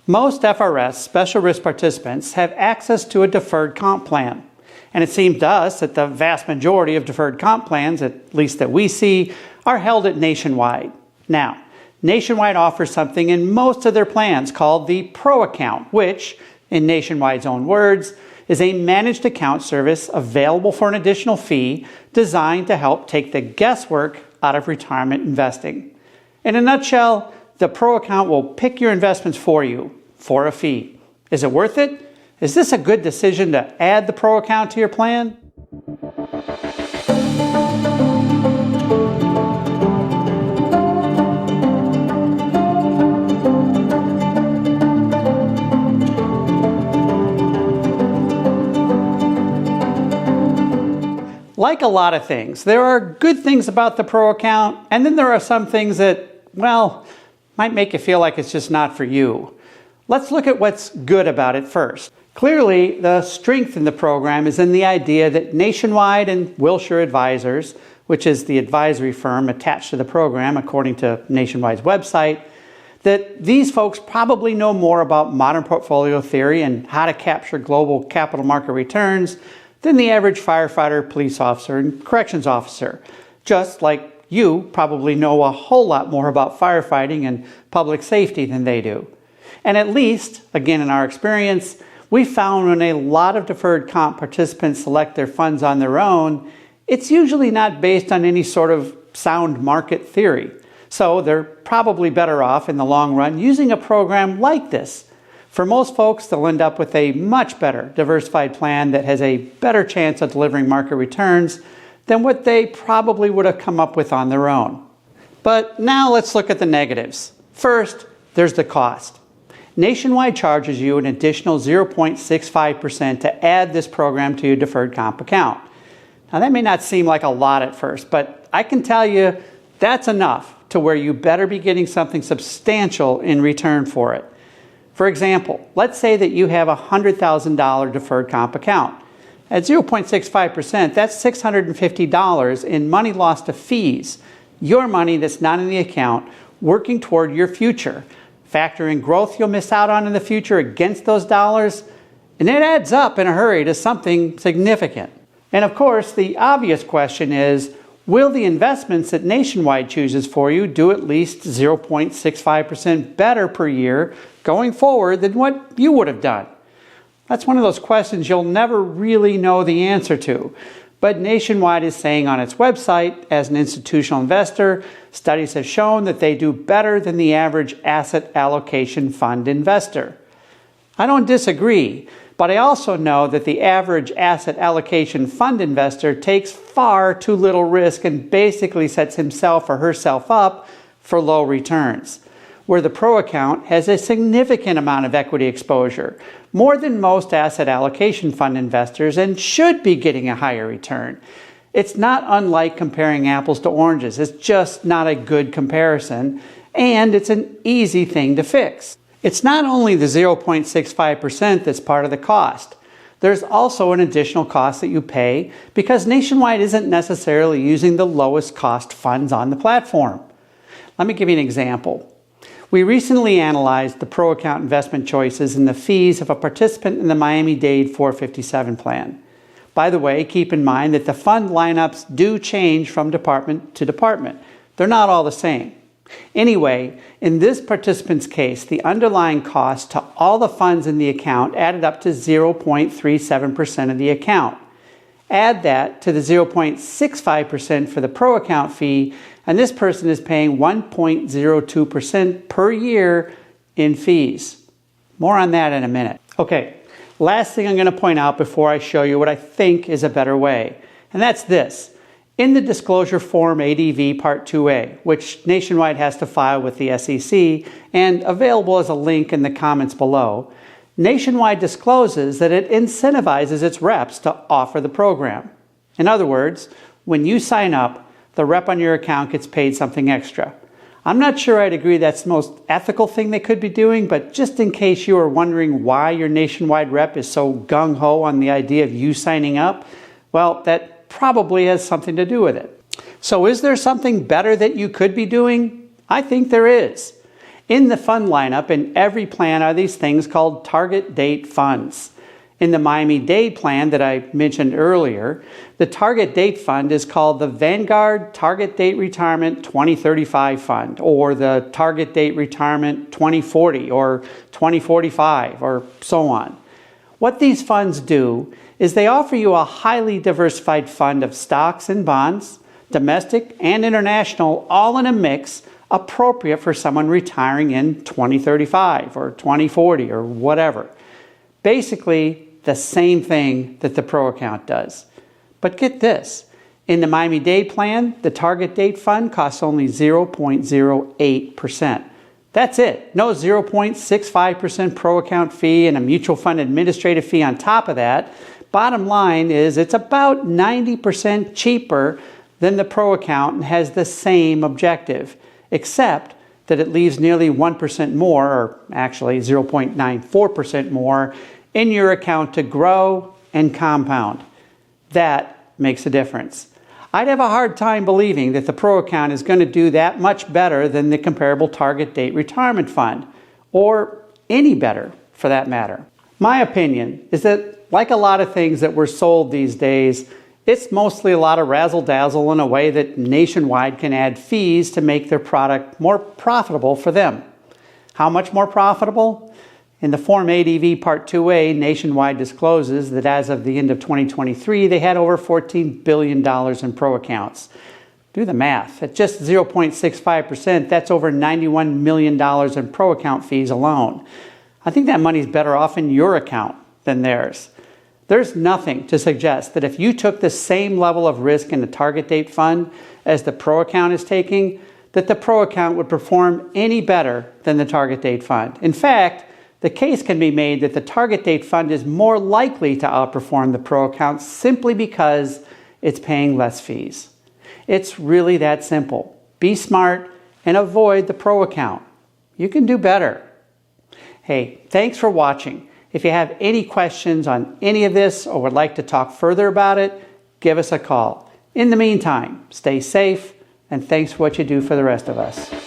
Most FRS special risk participants have access to a deferred comp plan. And it seems to us that the vast majority of deferred comp plans, at least that we see, are held at Nationwide. Now, Nationwide offers something in most of their plans called the ProAccount, which, in Nationwide's own words, is a managed account service available for an additional fee designed to help take the guesswork out of retirement investing. In a nutshell, the ProAccount will pick your investments for you for a fee. Is it worth it? Is this a good decision to add the ProAccount to your plan? Like a lot of things, there are good things about the ProAccount, and then there are some things that, well, might make you feel like it's just not for you. Let's look at what's good about it first. Clearly, the strength in the program is in the idea that Nationwide and Wilshire Advisors, which is the advisory firm attached to the program according to Nationwide's website, that these folks probably know more about modern portfolio theory and how to capture global capital market returns than the average firefighter, police officer, and corrections officer. Just like you probably know a whole lot more about firefighting and public safety than they do. And at least, again in our experience, we found when a lot of deferred comp participants select their funds on their own, it's usually not based on any sort of sound market theory. So they're probably better off in the long run using a program like this. For most folks, they'll end up with a much better diversified plan that has a better chance of delivering market returns than what they probably would have come up with on their own. But now let's look at the negatives. First, there's the cost. Nationwide charges you an additional 0.65% to add this program to your deferred comp account. Now that may not seem like a lot at first, but I can tell you that's enough to where you better be getting something substantial in return for it. For example, let's say that you have a $100,000 deferred comp account. At 0.65%, that's $650 in money lost to fees, your money that's not in the account, working toward your future. Factor in growth you'll miss out on in the future against those dollars, and it adds up in a hurry to something significant. And of course, the obvious question is, will the investments that Nationwide chooses for you do at least 0.65% better per year going forward than what you would have done? That's one of those questions you'll never really know the answer to. But Nationwide is saying on its website, as an institutional investor, studies have shown that they do better than the average asset allocation fund investor. I don't disagree, but I also know that the average asset allocation fund investor takes far too little risk and basically sets himself or herself up for low returns, where the ProAccount has a significant amount of equity exposure, more than most asset allocation fund investors, and should be getting a higher return. It's not unlike comparing apples to oranges. It's just not a good comparison, and it's an easy thing to fix. It's not only the 0.65% that's part of the cost. There's also an additional cost that you pay because Nationwide isn't necessarily using the lowest cost funds on the platform. Let me give you an example. We recently analyzed the ProAccount investment choices and the fees of a participant in the Miami-Dade 457 plan. By the way, keep in mind that the fund lineups do change from department to department. They're not all the same. Anyway, in this participant's case, the underlying cost to all the funds in the account added up to 0.37% of the account. Add that to the 0.65% for the ProAccount fee, and this person is paying 1.02% per year in fees. More on that in a minute. Okay, last thing I'm going to point out before I show you what I think is a better way, and that's this. In the disclosure form ADV Part 2A, which Nationwide has to file with the SEC and available as a link in the comments below, Nationwide discloses that it incentivizes its reps to offer the program. In other words, when you sign up, the rep on your account gets paid something extra. I'm not sure I'd agree that's the most ethical thing they could be doing, but just in case you are wondering why your Nationwide rep is so gung-ho on the idea of you signing up, well, that probably has something to do with it. So is there something better that you could be doing? I think there is. In the fund lineup in every plan are these things called target date funds. In the Miami-Dade plan that I mentioned earlier, the target date fund is called the Vanguard Target Date Retirement 2035 Fund, or the Target Date Retirement 2040 or 2045, or so on. What these funds do is they offer you a highly diversified fund of stocks and bonds, domestic and international, all in a mix, appropriate for someone retiring in 2035 or 2040 or whatever. Basically, the same thing that the ProAccount does. But get this, in the Miami-Dade plan, the target date fund costs only 0.08%. That's it. No 0.65% ProAccount fee and a mutual fund administrative fee on top of that. Bottom line is it's about 90% cheaper than the ProAccount and has the same objective, except that it leaves nearly 1% more, or actually 0.94% more, in your account to grow and compound. That makes a difference. I'd have a hard time believing that the ProAccount is going to do that much better than the comparable target date retirement fund, or any better for that matter. My opinion is that, like a lot of things that we're sold these days, it's mostly a lot of razzle-dazzle in a way that Nationwide can add fees to make their product more profitable for them. How much more profitable? In the Form ADV Part 2A, Nationwide discloses that as of the end of 2023, they had over $14 billion in ProAccounts. Do the math. At just 0.65%, that's over $91 million in ProAccount fees alone. I think that money's better off in your account than theirs. There's nothing to suggest that if you took the same level of risk in the target date fund as the ProAccount is taking, that the ProAccount would perform any better than the target date fund. In fact, the case can be made that the target date fund is more likely to outperform the ProAccount simply because it's paying less fees. It's really that simple. Be smart and avoid the ProAccount. You can do better. Hey, thanks for watching. If you have any questions on any of this or would like to talk further about it, give us a call. In the meantime, stay safe, and thanks for what you do for the rest of us.